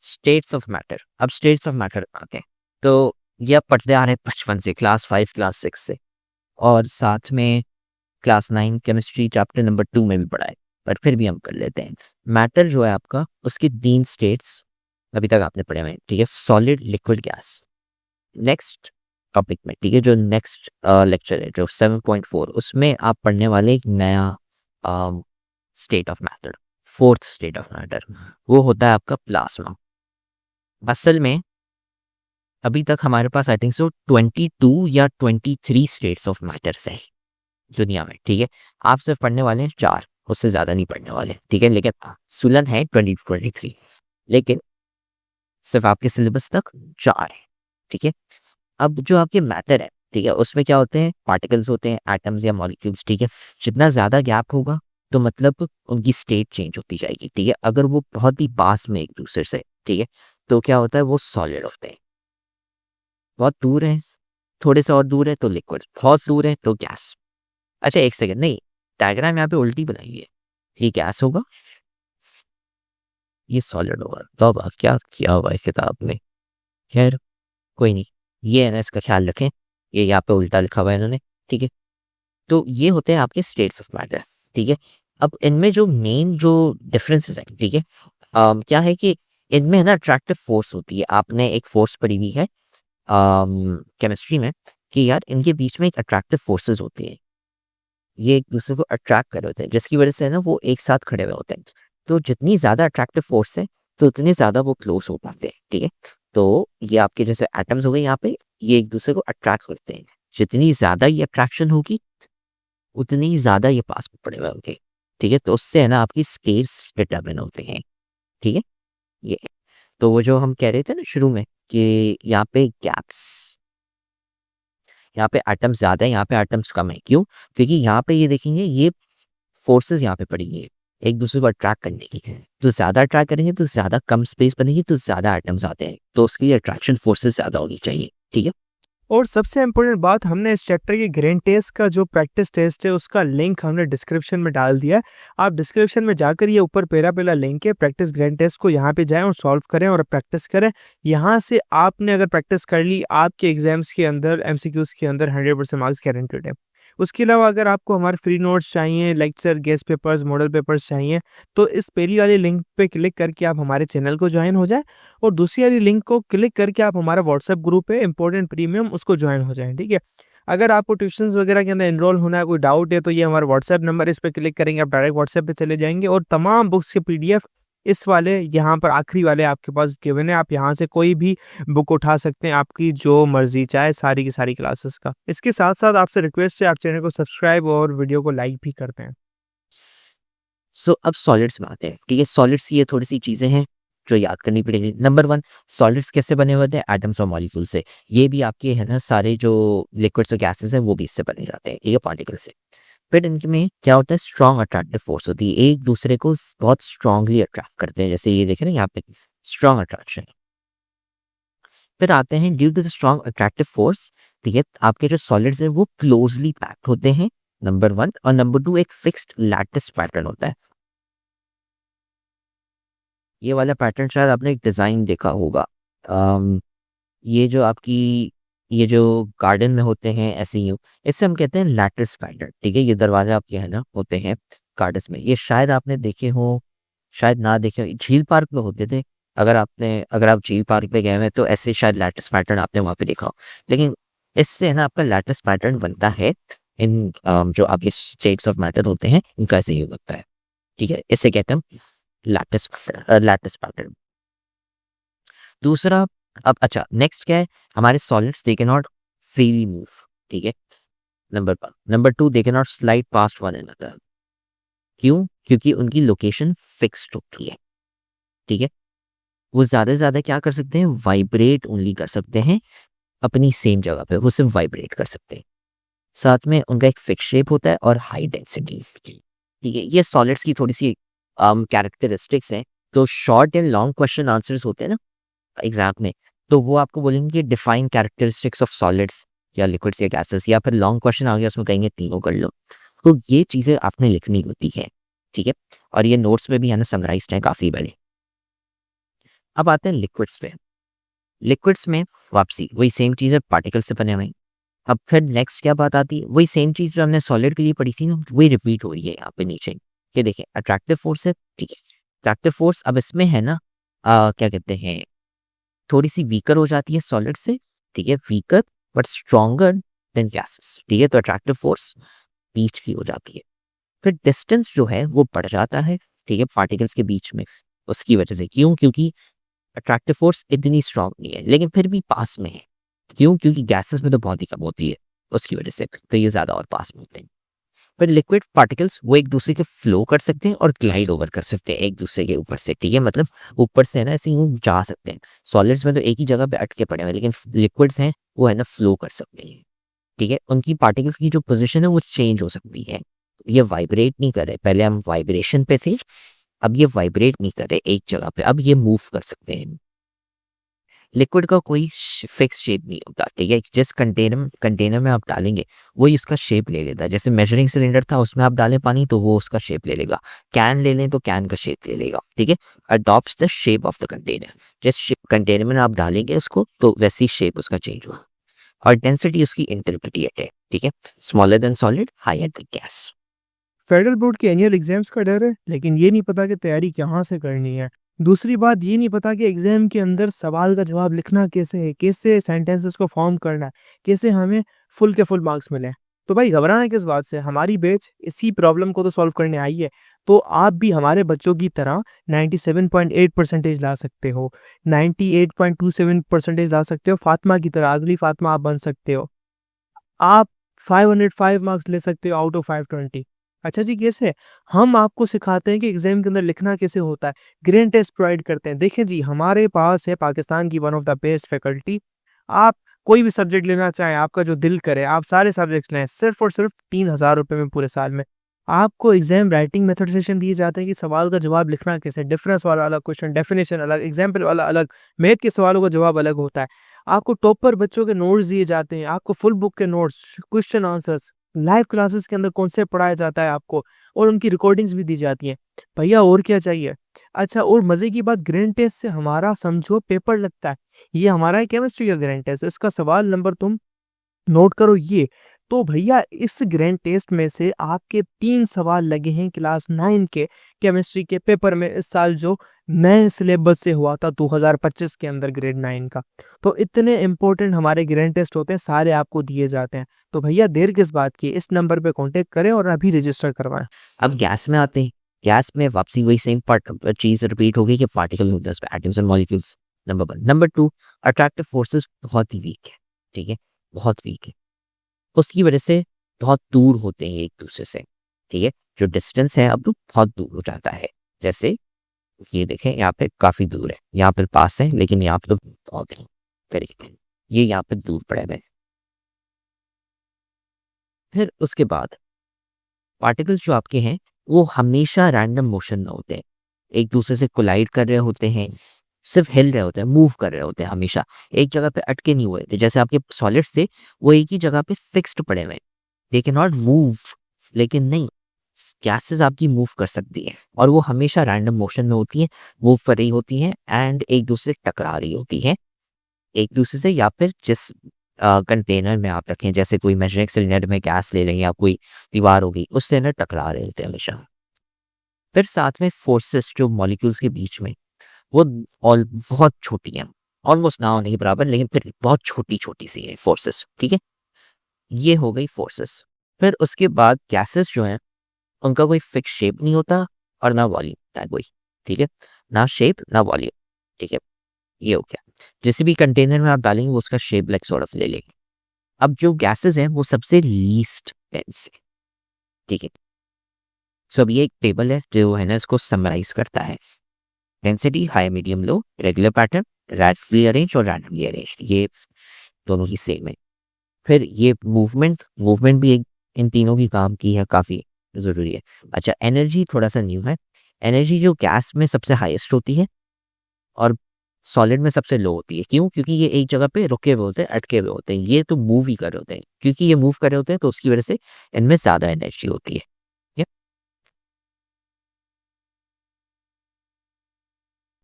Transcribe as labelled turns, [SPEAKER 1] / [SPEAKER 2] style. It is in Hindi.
[SPEAKER 1] States of matter. अब स्टेट्स ऑफ मैटर आते हैं तो ये आप पढ़ते आ रहे हैं बचपन से, क्लास 5 क्लास 6 से, और साथ में क्लास 9 केमिस्ट्री चैप्टर नंबर 2 में भी पढ़ा है, पर फिर भी हम कर लेते हैं। मैटर जो है आपका, उसकी 3 स्टेट्स अभी तक आपने पढ़े हुए हैं, ठीक है, solid liquid gas. Next topic में, ठीक है, जो नेक्स्ट लेक्चर है जो 7.4, उसमें आप पढ़ने वाले एक नया state of matter, fourth state of matter, वो होता है आपका प्लाज्मा। असल में अभी तक हमारे पास आई थिंक सो 22 या 23 स्टेट्स ऑफ मैटर्स है दुनिया में, ठीक है। आप सिर्फ पढ़ने वाले हैं 4, उससे ज़्यादा नहीं पढ़ने वाले, ठीक है, लेकिन सुलन है 23, लेकिन सिर्फ आपके सिलेबस तक 4 है, ठीक है। अब जो आपके मैटर है, ठीक है, उसमें क्या होते हैं, पार्टिकल्स होते हैं, एटम्स या मॉलिक्यूल्स, ठीक है। जितना ज़्यादा गैप होगा तो मतलब उनकी स्टेट चेंज होती जाएगी, ठीक है। अगर वो बहुत ही पास में एक दूसरे से, ठीक है, तो क्या होता है, वो सॉलिड होते हैं। बहुत दूर है, थोड़े से और दूर है तो लिक्विड, बहुत दूर है तो गैस। अच्छा एक सेकंड, नहीं, डायग्राम यहाँ पे उल्टी बनाई है, ये गैस होगा, ये सॉलिड होगा। तो अब क्या किया होगा इस किताब में, खैर कोई नहीं, ये है ना, इसका ख्याल रखें, ये यहाँ पे उल्टा लिखा हुआ है इन्होंने, ठीक है। तो ये होते हैं आपके स्टेट्स ऑफ मैटर, ठीक है। अब इनमें जो मेन जो डिफरेंसेस हैं, ठीक है, क्या है कि इनमें है ना अट्रैक्टिव फोर्स होती है। आपने एक फोर्स पढ़ी हुई है केमिस्ट्री में कि यार इनके बीच में एक अट्रैक्टिव फोर्सेस होती है, ये एक दूसरे को अट्रैक्ट कर रहे होते हैं, जिसकी वजह से है ना वो एक साथ खड़े हुए होते हैं। तो जितनी ज़्यादा अट्रैक्टिव फोर्स है तो उतने ज़्यादा वो क्लोज हो पाते हैं, ठीक है। तो ये आपके जैसे एटम्स हो गए यहाँ पे, ये एक दूसरे को अट्रैक्ट करते हैं। जितनी ज़्यादा ये अट्रैक्शन होगी उतनी ज़्यादा ये पास में पड़े हुए होंगे, ठीक है। तो उससे है ना आपकी स्केल्स डिटरमिन होते हैं, ठीक है। ये तो वो जो हम कह रहे थे ना शुरू में कि यहाँ पे गैप्स, यहाँ पे एटम्स ज़्यादा है, यहाँ पे एटम्स कम है, क्यों? क्योंकि यहाँ पे ये देखेंगे, ये फोर्सेस यहाँ पे पड़ेंगी एक दूसरे को अट्रैक्ट करने की। तो ज़्यादा अट्रैक्ट करेंगे तो ज़्यादा कम स्पेस बनेगी, तो ज़्यादा एटम्स आते हैं, तो उसके लिए अट्रैक्शन फोर्सेस ज़्यादा होनी चाहिए, ठीक है।
[SPEAKER 2] और सबसे इम्पोर्टेंट बात, हमने इस चैप्टर के ग्रेन टेस्ट का जो प्रैक्टिस टेस्ट है उसका लिंक हमने डिस्क्रिप्शन में डाल दिया है। आप डिस्क्रिप्शन में जाकर ये ऊपर पहला लिंक है प्रैक्टिस ग्रेन टेस्ट को, यहाँ पे जाएं और सॉल्व करें और प्रैक्टिस करें। यहाँ से आपने अगर प्रैक्टिस कर ली, आपके एग्जाम्स के अंदर एमसीक्यूज के अंदर 100% मार्क्स गारंटेड है। उसके अलावा अगर आपको हमारे फ्री नोट्स चाहिए, lecture, guest papers, model papers चाहिए, तो इस पहली वाली लिंक पे क्लिक करके आप हमारे चैनल को ज्वाइन हो जाए, और दूसरी वाली लिंक को क्लिक करके आप हमारा व्हाट्सएप ग्रुप है इंपॉर्टेंट प्रीमियम, उसको ज्वाइन हो जाएं, ठीक है। अगर आपको ट्यूशंस वगैरह के अंदर एनरोल होना है, कोई डाउट है, तो ये हमारा व्हाट्सएप नंबर है, इस पर क्लिक करेंगे आप डायरेक्ट व्हाट्सएप पे चले जाएंगे, और तमाम बुक्स के पीडीएफ इस वाले यहाँ पर आखिरी वाले आपके पास गिवन है। आप यहाँ से कोई भी बुक उठा सकते हैं, आपकी जो मर्जी चाहे, सारी की सारी क्लासेस का। इसके साथ साथ आपसे रिक्वेस्ट है, आप चैनल को सब्सक्राइब और वीडियो को लाइक भी करते हैं।
[SPEAKER 1] सो अब सॉलिड्स में आते हैं, ठीक है। सॉलिड्स की ये थोड़ी सी चीज़ें हैं जो याद करनी पड़ेगी। नंबर 1, सॉलिड्स कैसे बने हुए हैं, एटम्स और मॉलिक्यूल से। ये भी आपके है ना सारे जो लिक्विड्स और गैसेस हैं वो भी इससे बने जाते हैं, ठीक है, पार्टिकल से। फिर इनमें क्या होता है, स्ट्रॉन्ग अट्रैक्टिव फोर्स होती है, एक दूसरे को बहुत स्ट्रांगली अट्रैक्ट करते हैं, जैसे ये देखें ना यहाँ पे स्ट्रॉन्ग अट्रैक्शन। फिर आते हैं due to the strong attractive force, ठीक है, आपके जो सॉलिड्स हैं वो क्लोजली पैक्ड होते हैं, नंबर 1। और नंबर 2, एक फिक्स्ड लैटिस पैटर्न होता है। ये वाला पैटर्न शायद आपने एक डिज़ाइन देखा होगा, ये जो आपकी ये जो गार्डन में होते हैं ऐसे ही, इससे हम कहते हैं लैटिस पैटर्न, ठीक है। ये दरवाजे आपके है ना होते हैं गार्डन्स में, ये शायद आपने देखे हो, शायद ना देखे हो, झील पार्क में होते थे। अगर आप झील पार्क पे गए हैं तो ऐसे शायद लैटिस पैटर्न आपने वहाँ पे देखा हो। लेकिन इससे है ना आपका लैटिस पैटर्न बनता है इन जो आपके स्टेट्स ऑफ मैटर होते हैं, इनका ऐसे ही बनता है, ठीक है। इससे कहते हैं लैटिस पैटर्न। दूसरा, अब अच्छा नेक्स्ट क्या है, हमारे solids they can not freely move, ठीक है, number 1। Number 2, they can not slide past one another, क्यों? क्योंकि उनकी लोकेशन फिक्स्ड होती है, ठीक है। वो ज़्यादा से ज़्यादा क्या कर सकते हैं, वाइब्रेट ओनली कर सकते हैं अपनी सेम जगह पे, वो सिर्फ वाइब्रेट कर सकते हैं। साथ में उनका एक फिक्स शेप होता है और हाई डेंसिटी, ठीक है। ये सॉलिड्स की थोड़ी सी कैरेक्टरिस्टिक्स हैं। तो short and long question answers होते हैं ना एग्जाम में, तो वो आपको बोलेंगे कि डिफाइन कैरेक्टरिस्टिक्स ऑफ सॉलिड्स या लिक्विड्स या गैसेस, या फिर लॉन्ग क्वेश्चन आ गया उसमें कहेंगे तीनों कर लो। तो ये चीज़ें आपने लिखनी होती है, ठीक है। और ये नोट्स में भी है ना समराइज्ड है काफ़ी बड़े। अब आते हैं लिक्विड्स पे। लिक्विड्स में वापसी वही सेम चीज़ है, पार्टिकल से बने हुए। अब फिर नेक्स्ट क्या बात आती है, वही सेम चीज़ जो हमने सॉलिड के लिए पढ़ी थी ना, वही रिपीट हो रही है यहाँ पे नीचे। ये देखें अट्रैक्टिव फोर्स है, ठीक है। अट्रैक्टिव फोर्स अब इसमें है ना क्या कहते हैं, थोड़ी सी वीकर हो जाती है सॉलिड से, ठीक है, weaker but stronger than gases, ठीक है। तो अट्रैक्टिव फोर्स बीच की हो जाती है। फिर डिस्टेंस जो है वो बढ़ जाता है, ठीक है, पार्टिकल्स के बीच में, उसकी वजह से। क्यों? क्योंकि अट्रैक्टिव फोर्स इतनी स्ट्रॉन्ग नहीं है लेकिन फिर भी पास में है। क्यों? क्योंकि गैसेस में तो बहुत ही कम होती है, उसकी वजह से तो ये ज़्यादा और पास में होते हैं। फिर लिक्विड पार्टिकल्स वो एक दूसरे के फ्लो कर सकते हैं और ग्लाइड ओवर कर सकते हैं एक दूसरे के ऊपर से, ठीक है। मतलब ऊपर से है ना ऐसे ही जा सकते हैं। सॉलिड्स में तो एक ही जगह पे अटके पड़े हुए, लेकिन लिक्विड्स हैं वो है ना फ्लो कर सकते हैं, ठीक है। उनकी पार्टिकल्स की जो पोजीशन है वो चेंज हो सकती है। ये वाइब्रेट नहीं कर रहे, पहले हम वाइब्रेशन पे थे, अब ये वाइब्रेट नहीं कर रहे एक जगह पे, अब ये मूव कर सकते हैं। लिक्विड का कोई फिक्स शेप नहीं होता, ठीक है। जिस कंटेनर में आप डालेंगे वही उसका शेप ले लेता है। जैसे मेजरिंग सिलेंडर था, उसमें आप डालें पानी तो वो उसका शेप ले लेगा। कैन ले लें तो कैन का शेप ले लेगा, ठीक है। Adopts the shape of the container. जिस कंटेनर में आप डालेंगे उसको तो वैसी शेप उसका चेंज हुआ। और डेंसिटी उसकी इंटरमीडिएट है, ठीक है, smaller than solid, higher than gas.
[SPEAKER 2] Federal board के एनुअल एग्जाम्स का डर है, लेकिन ये नहीं पता कि तैयारी कहाँ से करनी है। दूसरी बात ये नहीं पता कि एग्जाम के अंदर सवाल का जवाब लिखना कैसे है, कैसे सेंटेंसेस को फॉर्म करना है, कैसे हमें फुल के फुल मार्क्स मिले। तो भाई घबराना किस बात से, हमारी बैच इसी प्रॉब्लम को तो सॉल्व करने आई है। तो आप भी हमारे बच्चों की तरह 97.8% ला सकते हो, 98.27% ला सकते हो, फातिमा की तरह, अगली फातिमा आप बन सकते हो। आप 505 मार्क्स ले सकते हो आउट ऑफ 520। अच्छा जी, कैसे? हम आपको सिखाते हैं कि एग्जाम के अंदर लिखना कैसे होता है, ग्रेड टेस्ट प्रोवाइड करते हैं। देखें जी, हमारे पास है पाकिस्तान की one of the best faculty. आप कोई भी सब्जेक्ट लेना चाहें, आपका जो दिल करे, आप सारे सब्जेक्ट्स लें, सिर्फ और सिर्फ 3,000 रुपये में पूरे साल में। आपको एग्जाम राइटिंग मेथड सेशन दिए जाते हैं कि सवाल का जवाब लिखना कैसे, डिफरेंस वाला अलग क्वेश्चन, डेफिनेशन अलग, एग्जाम्पल वाला अलग, मैथ के सवालों का जवाब अलग होता है। आपको टॉपर बच्चों के नोट्स दिए जाते हैं, आपको फुल बुक के notes, question answers, live classes के अंदर कॉन्सेप्ट पढ़ाया जाता है आपको, और उनकी रिकॉर्डिंग्स भी दी जाती हैं। भैया और क्या चाहिए? अच्छा, और मजे की बात, ग्रैंड टेस्ट से हमारा समझो पेपर लगता है। ये हमारा है केमिस्ट्री का ग्रैंड टेस्ट, इसका सवाल नंबर तुम नोट करो ये। तो भैया इस ग्रैंड टेस्ट में से आपके 3 सवाल लगे हैं क्लास 9 के केमिस्ट्री के पेपर में इस साल, जो नए सिलेबस से हुआ था 2025 के अंदर ग्रेड 9 का। तो इतने इंपॉर्टेंट हमारे ग्रैंड टेस्ट होते हैं, सारे आपको दिए जाते हैं। तो भैया देर किस बात की, इस नंबर पे कांटेक्ट करें और अभी रजिस्टर करवाएं।
[SPEAKER 1] अब गैस में आते हैं। गैस में वापसी वही सेम चीज़ रिपीट होगी कि पार्टिकल होते हैं उसमें, atoms and molecules, number 1। Number 2, attractive forces बहुत ही वीक है, ठीक है, बहुत वीक है। उसकी वजह से बहुत दूर होते हैं एक दूसरे से, ठीक है। जो डिस्टेंस है अब तो बहुत दूर हो जाता है। जैसे ये देखें, यहाँ पे काफ़ी दूर है, यहाँ पे पास है, लेकिन यहाँ पे तो बहुत है, करीब ये यहाँ पे दूर पड़े हुए। फिर उसके बाद पार्टिकल्स जो आपके हैं वो हमेशा रैंडम मोशन में होते हैं, एक दूसरे से कोलाइड कर रहे होते हैं, सिर्फ हिल रहे होते हैं, मूव कर रहे होते हैं, हमेशा एक जगह पे अटके नहीं हुए थे। जैसे आपके सॉलिड्स थे वो एक ही जगह पे फिक्स्ड पड़े हुए, दे कैन नॉट मूव। लेकिन नहीं, गैसेस आपकी मूव कर सकती है और वो हमेशा रैंडम मोशन में होती है, मूव कर रही होती हैं एंड एक दूसरे से टकरा रही होती है एक दूसरे से, या फिर जिस कंटेनर में आप रखें, जैसे कोई मेजरिंग सिलेंडर में गैस ले लें या कोई दीवार होगी, उससे ना टकरा रहे होते हैं हमेशा। फिर साथ में फोर्सेस जो मॉलिक्यूल्स के बीच में, वो ऑल बहुत छोटी हैं, ऑलमोस्ट ना होने के बराबर, लेकिन फिर बहुत छोटी छोटी सी है फोर्सेस, ठीक है। ये हो गई फोर्सेस। फिर उसके बाद गैसेस जो हैं उनका कोई फिक्स शेप नहीं होता और ना वॉल्यूम होता है कोई, ठीक है, ना शेप ना वॉल्यूम, ठीक है। ये हो गया, जिस भी कंटेनर में आप डालेंगे वो उसका शेप लाइक सॉर्ट ऑफ ले लेंगे। अब जो गैसेस हैं वो सबसे लीस्ट डेंस है, ठीक है। सो अब ये एक टेबल है जो है ना इसको समराइज करता है। Density high medium low, regular pattern, randomly arrange और रैंडमली अरेंज, ये दोनों ही सेम है। फिर ये मूवमेंट भी एक इन तीनों की काम की है, काफ़ी ज़रूरी है। अच्छा, एनर्जी थोड़ा सा न्यू है। एनर्जी जो गैस में सबसे हाईएस्ट होती है और सॉलिड में सबसे लो होती है। क्यों? क्योंकि ये एक जगह पे रुके हुए होते हैं, अटके हुए होते हैं, ये तो मूव ही कर रहे होते हैं। क्योंकि ये मूव कर रहे होते हैं तो उसकी वजह से इनमें ज़्यादा एनर्जी होती है।